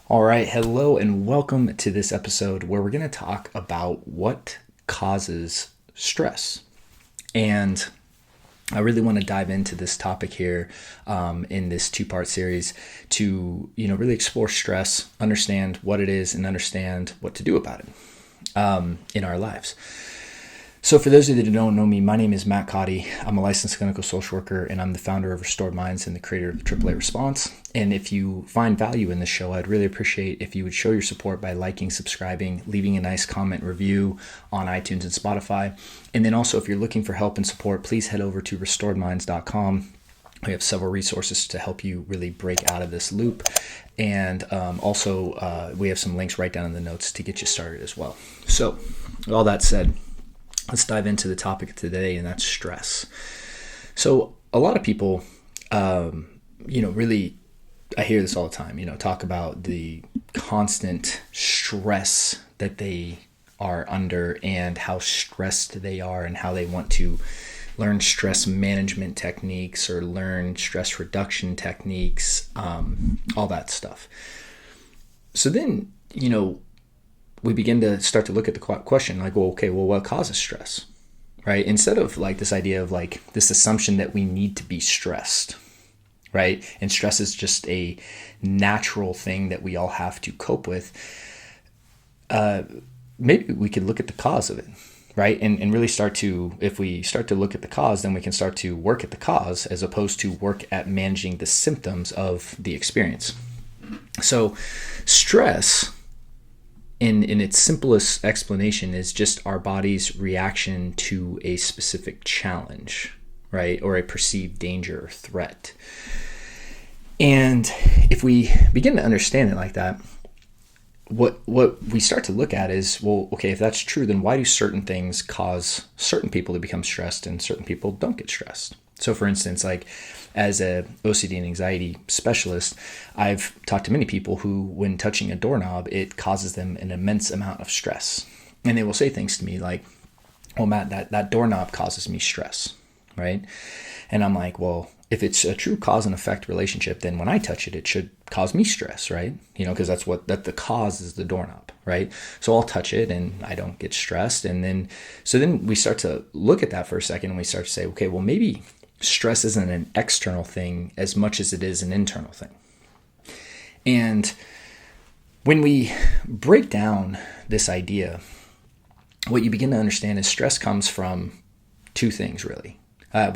All right, hello and welcome to this episode where we're going to talk about what causes stress. And I really want to dive into this topic here in this two-part series to, really explore stress, understand what it is, and understand what to do about it in our lives. So for those of you that don't know me, my name is Matt Cotty. I'm a licensed clinical social worker, and I'm the founder of Restored Minds and the creator of the AAA Response. And if you find value in this show, I'd really appreciate if you would show your support by liking, subscribing, leaving a nice comment review on iTunes and Spotify. And then also, if you're looking for help and support, please head over to restoredminds.com. We have several resources to help you really break out of this loop. And also, we have some links right down in the notes to get you started as well. So, with all that said, let's dive into the topic of today, and that's stress. So a lot of people, really, I hear this all the time, talk about the constant stress that they are under and how stressed they are and how they want to learn stress management techniques or learn stress reduction techniques, all that stuff. So then, we begin to start to look at the question like, what causes stress, right? Instead of like this idea of like this assumption that we need to be stressed, right? And stress is just a natural thing that we all have to cope with. Maybe we could look at the cause of it, right? And really if we start to look at the cause, then we can start to work at the cause as opposed to work at managing the symptoms of the experience. So stress, in its simplest explanation, is just our body's reaction to a specific challenge, right? Or a perceived danger or threat. And if we begin to understand it like that, what we start to look at is, if that's true, then why do certain things cause certain people to become stressed and certain people don't get stressed? So for instance, like as a OCD and anxiety specialist, I've talked to many people who, when touching a doorknob, it causes them an immense amount of stress. And they will say things to me like, well, Matt, that doorknob causes me stress, right? And I'm like, well, if it's a true cause and effect relationship, then when I touch it, it should cause me stress, right? Because that the cause is the doorknob, right? So I'll touch it and I don't get stressed. And then we start to look at that for a second and we start to say, okay, well, maybe stress isn't an external thing as much as it is an internal thing. And when we break down this idea, what you begin to understand is stress comes from two things, really. It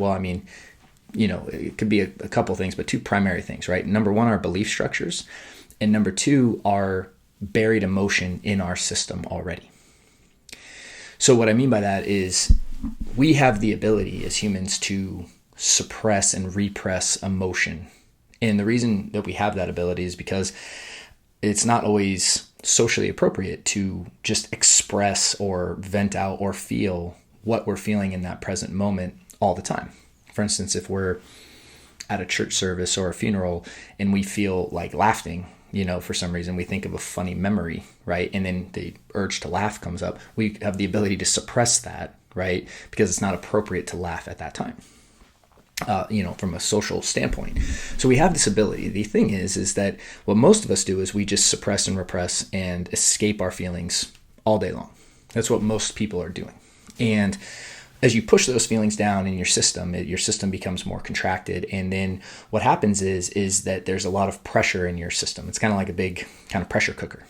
could be a couple things, but two primary things, right? Number one, our belief structures. And number two, our buried emotion in our system already. So what I mean by that is we have the ability as humans to suppress and repress emotion. And the reason that we have that ability is because it's not always socially appropriate to just express or vent out or feel what we're feeling in that present moment all the time. For instance, if we're at a church service or a funeral and we feel like laughing, for some reason we think of a funny memory, right? And then the urge to laugh comes up. We have the ability to suppress that, right? Because it's not appropriate to laugh at that time. From a social standpoint. So we have this ability. The thing is that what most of us do is we just suppress and repress and escape our feelings all day long. That's what most people are doing. And as you push those feelings down in your system becomes more contracted. And then what happens is that there's a lot of pressure in your system. It's kind of like a big kind of pressure cooker.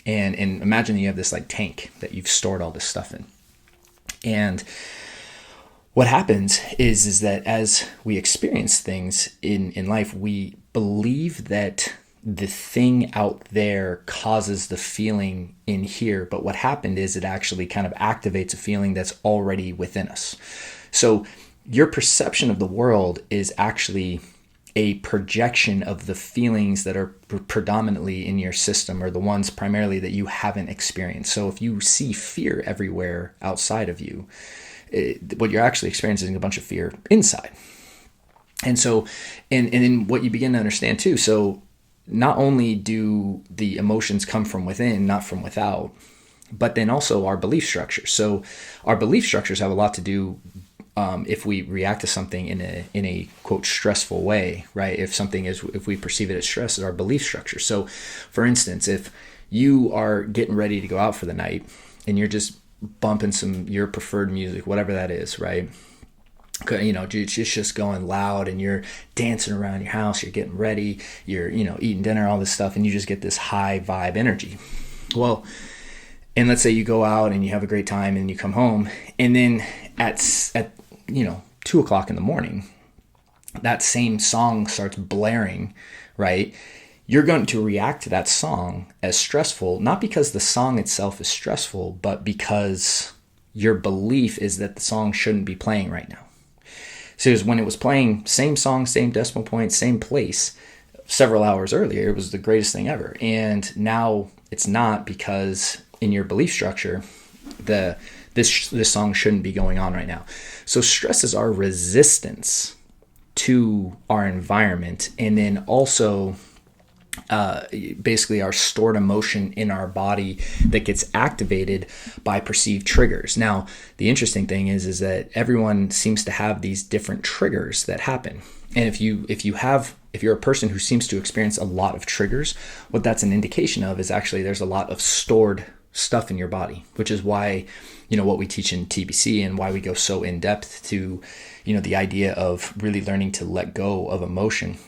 And imagine you have this like tank that you've stored all this stuff in. And what happens is that as we experience things in life, we believe that the thing out there causes the feeling in here. But what happened is it actually kind of activates a feeling that's already within us. So your perception of the world is actually a projection of the feelings that are predominantly in your system, or the ones primarily that you haven't experienced. So if you see fear everywhere outside of you, what you're actually experiencing is a bunch of fear inside. And so, and then what you begin to understand too, so not only do the emotions come from within, not from without, but then also our belief structures. So our belief structures have a lot to do if we react to something in a quote stressful way, right? If we perceive it as stress, is our belief structure. So for instance, if you are getting ready to go out for the night and you're just bumping your preferred music, whatever that is, right? It's just going loud and you're dancing around your house, you're getting ready, you're, eating dinner, all this stuff, and you just get this high vibe energy. Well, and let's say you go out and you have a great time and you come home, and then at 2:00 in the morning, that same song starts blaring, right? You're going to react to that song as stressful, not because the song itself is stressful, but because your belief is that the song shouldn't be playing right now. So when it was playing, same song, same decimal point, same place, several hours earlier, it was the greatest thing ever. And now it's not, because in your belief structure, this song shouldn't be going on right now. So stress is our resistance to our environment, and then also basically our stored emotion in our body that gets activated by perceived triggers. Now, the interesting thing is that everyone seems to have these different triggers that happen. And if you're a person who seems to experience a lot of triggers, what that's an indication of is actually there's a lot of stored stuff in your body, which is why, what we teach in TBC and why we go so in depth to, the idea of really learning to let go of emotion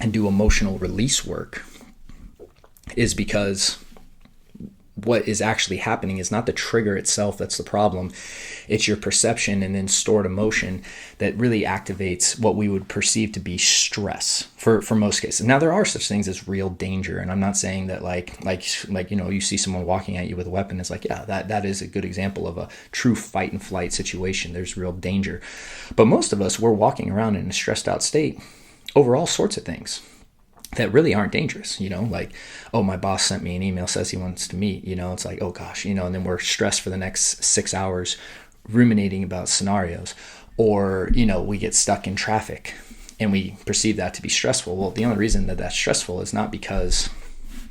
and do emotional release work, is because what is actually happening is not the trigger itself that's the problem. It's your perception and then stored emotion that really activates what we would perceive to be stress for most cases. Now, there are such things as real danger, and I'm not saying that like you see someone walking at you with a weapon, it's like, yeah, that is a good example of a true fight and flight situation. There's real danger. But most of us, we're walking around in a stressed out state over all sorts of things that really aren't dangerous, like, oh, my boss sent me an email, says he wants to meet, it's like, oh gosh, and then we're stressed for the next 6 hours ruminating about scenarios, or, we get stuck in traffic and we perceive that to be stressful. Well, the only reason that that's stressful is not because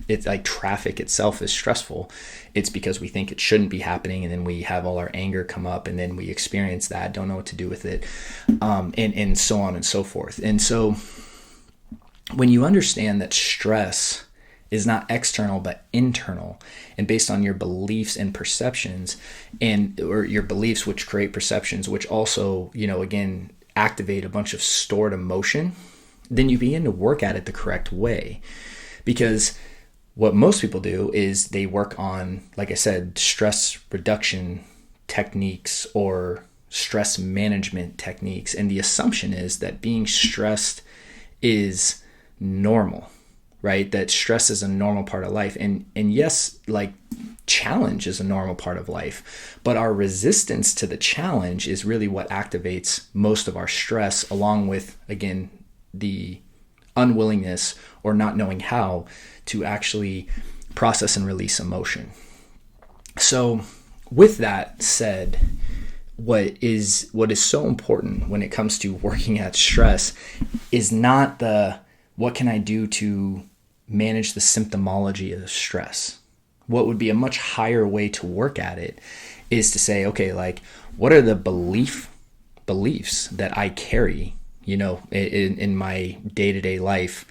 it's like traffic itself is stressful. It's because we think it shouldn't be happening, and then we have all our anger come up, and then we experience that, don't know what to do with it, and so on and so forth. And so when you understand that stress is not external but internal, and based on your beliefs and perceptions, or your beliefs which create perceptions, which also, again, activate a bunch of stored emotion, then you begin to work at it the correct way. Because what most people do is they work on, like I said, stress reduction techniques or stress management techniques. And the assumption is that being stressed is normal, right? That stress is a normal part of life. And yes, like, challenge is a normal part of life, but our resistance to the challenge is really what activates most of our stress, along with, again, the unwillingness or not knowing how to actually process and release emotion. So with that said, what is so important when it comes to working at stress is not what can I do to manage the symptomology of stress. What would be a much higher way to work at it is to say, okay, like, what are the beliefs that I carry, in my day-to-day life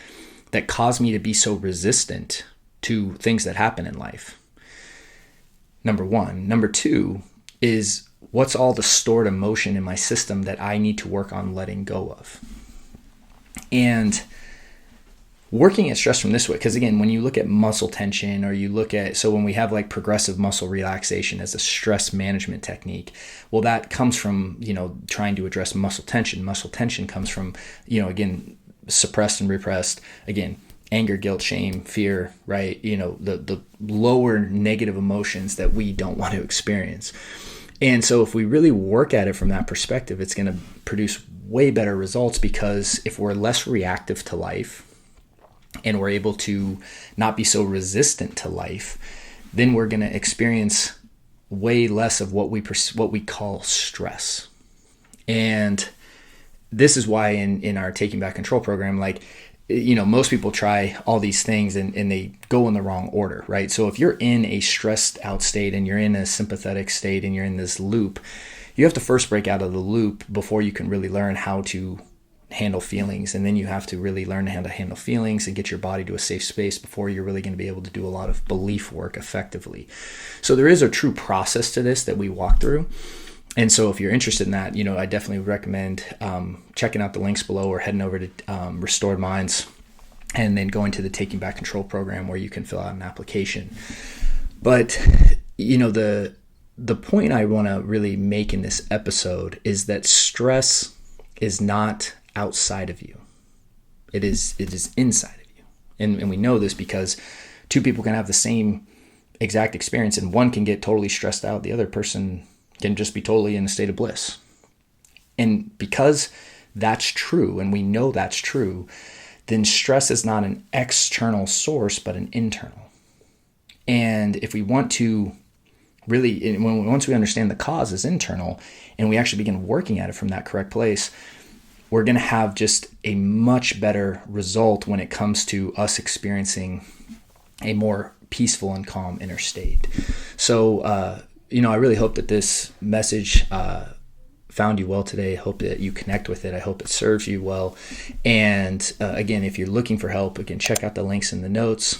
that cause me to be so resistant to things that happen in life? Number one. Number two is, what's all the stored emotion in my system that I need to work on letting go of? And working at stress from this way, because again, when you look at muscle tension, or when we have like progressive muscle relaxation as a stress management technique, well, that comes from, trying to address muscle tension. Muscle tension comes from, again, suppressed and repressed, again, anger, guilt, shame, fear, right? The lower negative emotions that we don't want to experience. And so if we really work at it from that perspective, it's going to produce way better results, because if we're less reactive to life and we're able to not be so resistant to life, then we're going to experience way less of what we call stress. And this is why in our Taking Back Control program, like, most people try all these things and they go in the wrong order, right? So if you're in a stressed out state and you're in a sympathetic state and you're in this loop, you have to first break out of the loop before you can really learn how to handle feelings. And then you have to really learn how to handle feelings and get your body to a safe space before you're really going to be able to do a lot of belief work effectively. So there is a true process to this that we walk through. And so if you're interested in that, I definitely recommend checking out the links below or heading over to Restored Minds and then going to the Taking Back Control program where you can fill out an application. But, the point I want to really make in this episode is that stress is not outside of you. It is inside of you. And we know this because two people can have the same exact experience and one can get totally stressed out. The other person can just be totally in a state of bliss. And because that's true, and we know that's true, then stress is not an external source, but an internal. And if we want to really, once we understand the cause is internal and we actually begin working at it from that correct place, we're going to have just a much better result when it comes to us experiencing a more peaceful and calm inner state. So, I really hope that this message found you well today. I hope that you connect with it. I hope it serves you well. And again, if you're looking for help, again, check out the links in the notes.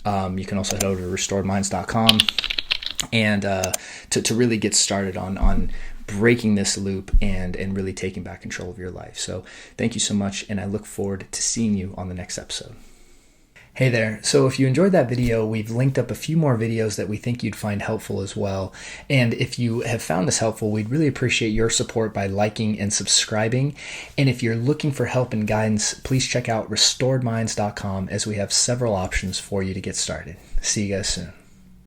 You can also head over to restoredminds.com and to really get started on breaking this loop and really taking back control of your life. So thank you so much, and I look forward to seeing you on the next episode. Hey there. So if you enjoyed that video, we've linked up a few more videos that we think you'd find helpful as well. And if you have found this helpful, we'd really appreciate your support by liking and subscribing. And if you're looking for help and guidance, please check out restoredminds.com as we have several options for you to get started. See you guys soon.